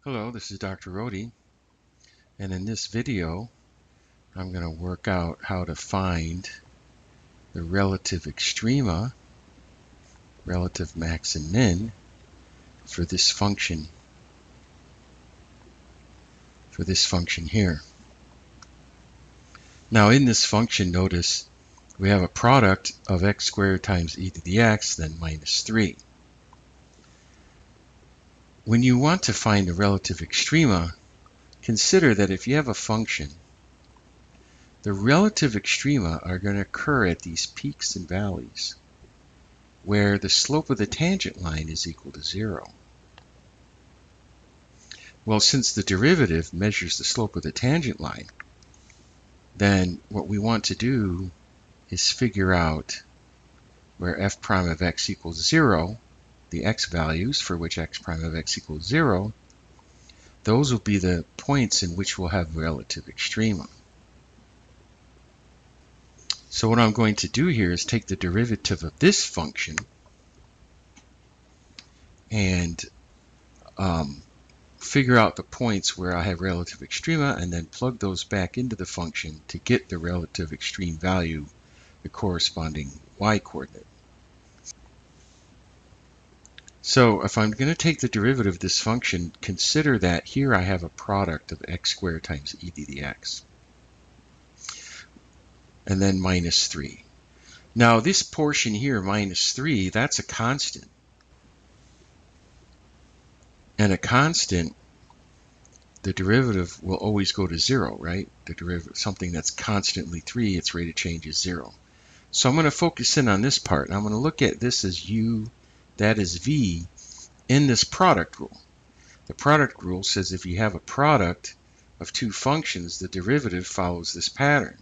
Hello, this is Dr. Rody, and in this video I'm going to work out how to find the relative extrema, relative max and min, for this function here. Now in this function, notice we have a product of x squared times e to the x, then minus 3. When you want to find the relative extrema, consider that if you have a function, the relative extrema are going to occur at these peaks and valleys where the slope of the tangent line is equal to 0. Well, since the derivative measures the slope of the tangent line, then what we want to do is figure out where f prime of x equals 0, the x values for which x prime of x equals 0, those will be the points in which we'll have relative extrema. So what I'm going to do here is take the derivative of this function and figure out the points where I have relative extrema and then plug those back into the function to get the relative extreme value, the corresponding y-coordinate. So if I'm going to take the derivative of this function, consider that here I have a product of x squared times e to the x, and then minus 3. Now this portion here, minus 3, that's a constant. And a constant, the derivative will always go to 0, right? The derivative, something that's constantly 3, its rate of change is 0. So I'm going to focus in on this part, and I'm going to look at this as u, that is v, in this product rule. The product rule says if you have a product of two functions, the derivative follows this pattern.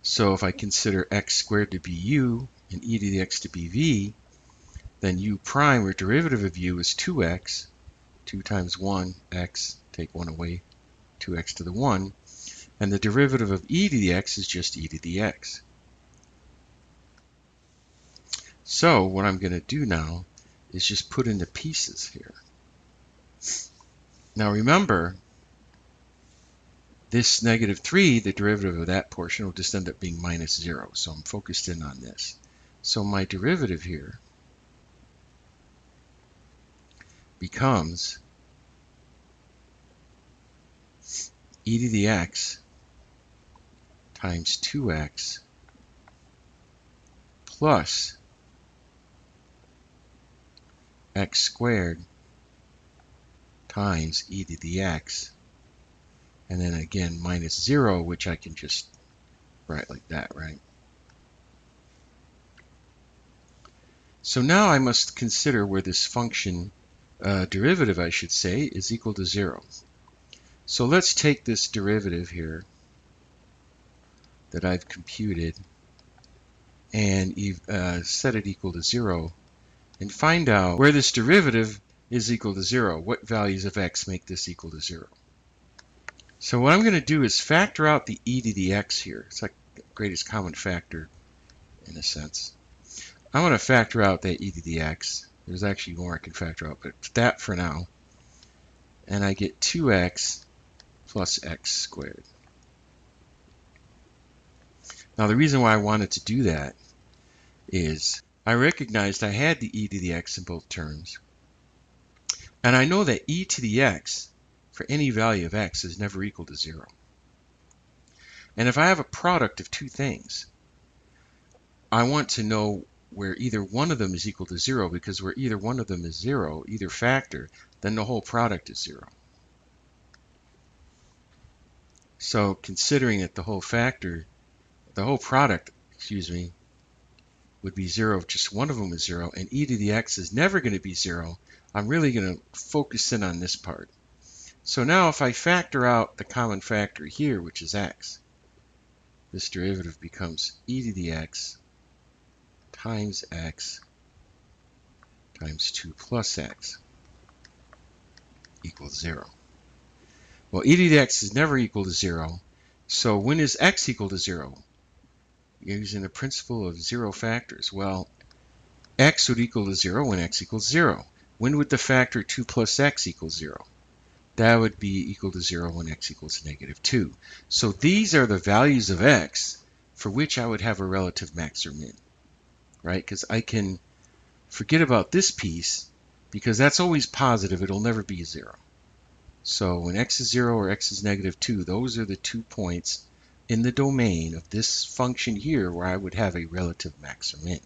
So if I consider x squared to be u and e to the x to be v, then u prime, or derivative of u, is 2x. 2 times 1, x, take 1 away, 2x to the 1. And the derivative of e to the x is just e to the x. So what I'm going to do now is just put in the pieces here. Now remember, this negative 3, the derivative of that portion, will just end up being minus 0. So I'm focused in on this. So my derivative here becomes e to the x times 2x plus x squared times e to the x, and then again minus 0, which I can just write like that, right? So now I must consider where this function derivative, I should say, is equal to 0. So let's take this derivative here that I've computed and set it equal to 0 and find out where this derivative is equal to 0. What values of x make this equal to 0? So what I'm going to do is factor out the e to the x here. It's like the greatest common factor in a sense. I'm going to factor out that e to the x. There's actually more I can factor out, but that for now. And I get 2x plus x squared. Now the reason why I wanted to do that is I recognized I had the e to the x in both terms. And I know that e to the x for any value of x is never equal to 0. And if I have a product of two things, I want to know where either one of them is equal to 0, because where either one of them is 0, either factor, then the whole product is 0. So considering that the whole product, would be 0 if just one of them is 0, and e to the x is never going to be 0, I'm really going to focus in on this part. So now if I factor out the common factor here, which is x, this derivative becomes e to the x times x times 2 plus x equals 0. Well, e to the x is never equal to 0, so when is x equal to 0? Using the principle of 0 factors. Well, x would equal to 0 when x equals 0. when would the factor 2 plus x equal 0? That would be equal to 0 when x equals -2. So these are the values of x for which I would have a relative max or min, right? Because I can forget about this piece because that's always positive. It'll never be 0. So when x is 0 or x is -2, those are the 2 points in the domain of this function here where I would have a relative max or min.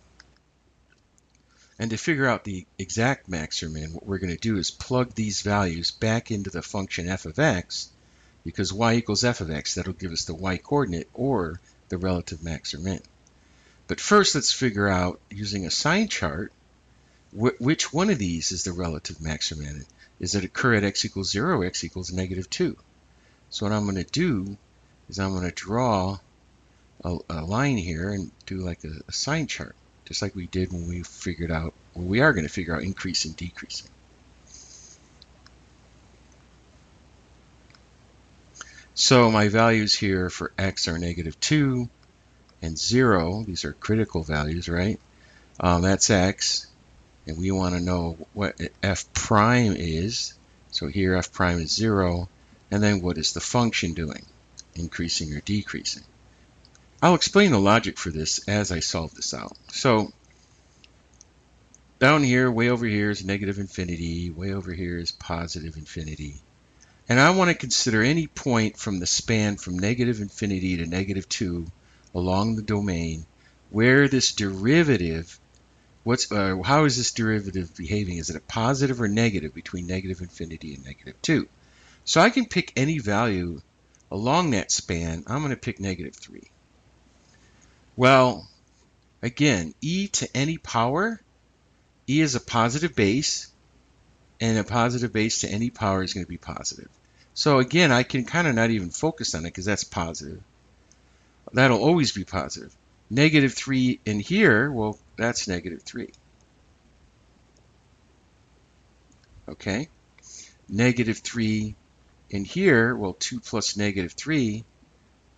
And to figure out the exact max or min, what we're going to do is plug these values back into the function f of x, because y equals f of x. That'll give us the y coordinate or the relative max or min. But first, let's figure out, using a sign chart, which one of these is the relative max or min. Does it occur at x equals 0 or x equals -2? So what I'm going to do is I'm going to draw a line here and do like a sign chart, just like we did when we figured out, well, we are going to figure out increasing, decreasing. So my values here for x are -2 and 0. These are critical values, right? That's x, and we want to know what f prime is. So here f prime is 0, and then what is the function doing, increasing or decreasing? I'll explain the logic for this as I solve this out. So down here, way over here is -infinity, way over here is +infinity. And I want to consider any point from the span from -infinity to -2 along the domain where this derivative, how is this derivative behaving? Is it a positive or negative between -infinity and -2? So I can pick any value along that span. I'm going to pick -3. Well, again, e to any power, e is a positive base, and a positive base to any power is going to be positive. So again, I can kind of not even focus on it because that's positive. That'll always be positive. -3 in here, well, that's -3. Okay? -3 in here, well, 2 plus -3,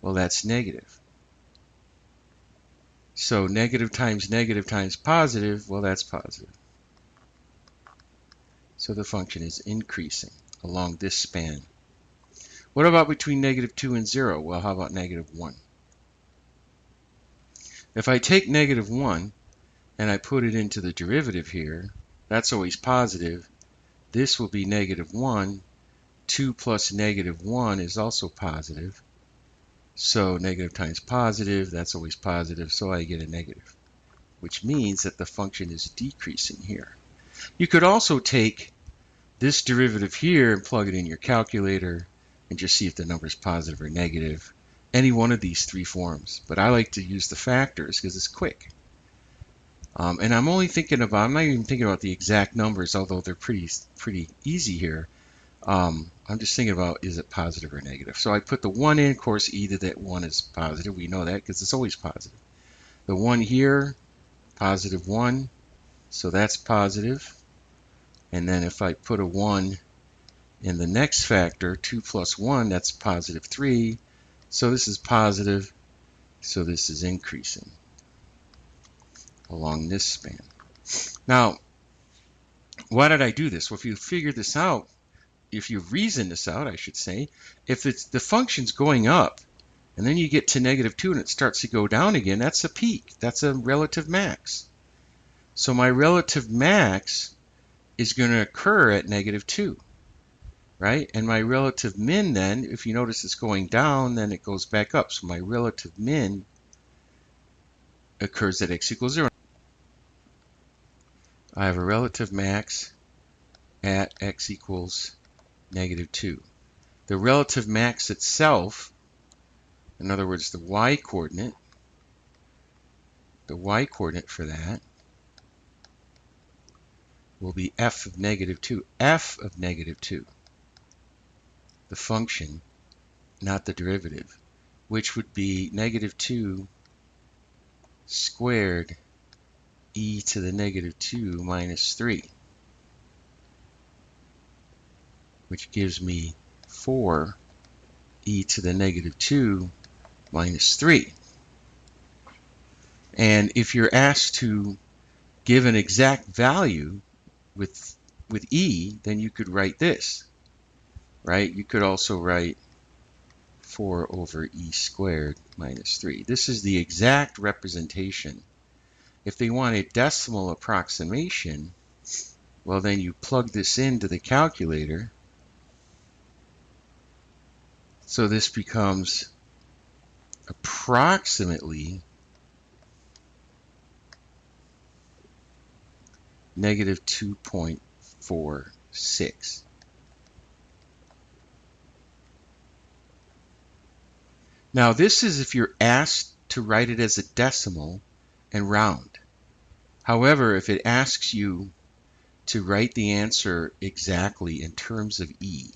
well, that's negative. So negative times positive, well, that's positive. So the function is increasing along this span. What about between -2 and 0? Well, how about -1? If I take -1 and I put it into the derivative here, that's always positive. This will be -1. 2 plus -1 is also positive. So negative times positive, that's always positive, so I get a negative, which means that the function is decreasing here. You could also take this derivative here and plug it in your calculator and just see if the number is positive or negative. Any one of these 3 forms, but I like to use the factors because it's quick. And I'm not even thinking about the exact numbers, although they're pretty easy here. I'm just thinking about, is it positive or negative? So I put the 1 in, of course, either that 1 is positive. We know that because it's always positive. The 1 here, +1, so that's positive. And then if I put a 1 in the next factor, 2 plus 1, that's +3. So this is positive, so this is increasing along this span. Now, why did I do this? Well, if you figure this out, if you reason this out, I should say, if the function's going up and then you get to -2 and it starts to go down again, that's a peak. That's a relative max. So my relative max is going to occur at -2, right? And my relative min then, if you notice it's going down, then it goes back up. So my relative min occurs at x equals 0. I have a relative max at x equals -2. The relative max itself, in other words, the y coordinate for that will be f of -2. F of -2, the function, not the derivative, which would be -2 squared e to the -2 minus 3, which gives me 4 e to the -2 minus 3. And if you're asked to give an exact value with with e, then you could write this, right? You could also write 4 over e squared minus 3. This is the exact representation. If they want a decimal approximation, well, then you plug this into the calculator. So this becomes approximately negative 2.46. Now this is if you're asked to write it as a decimal and round. However, if it asks you to write the answer exactly in terms of e,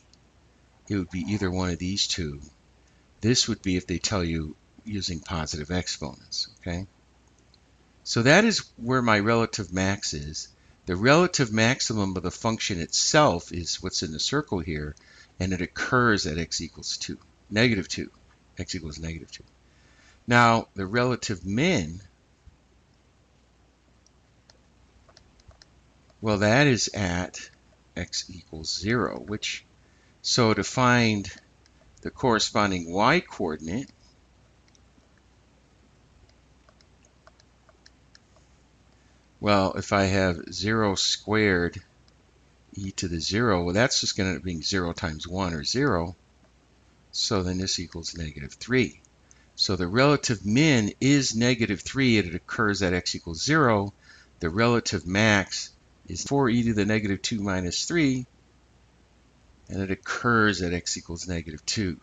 it would be either one of these two. This would be if they tell you using positive exponents, okay? So that is where my relative max is. The relative maximum of the function itself is what's in the circle here, and it occurs at x equals 2, negative 2. X equals negative 2. Now, the relative min, well, that is at x equals 0, which, so to find the corresponding y coordinate, well, if I have 0 squared e to the 0, well, that's just going to end up being 0 times 1, or 0. So then this equals negative 3. So the relative min is negative 3, and it occurs at x equals 0. The relative max is 4e to the negative 2 minus 3, and it occurs at x equals negative 2.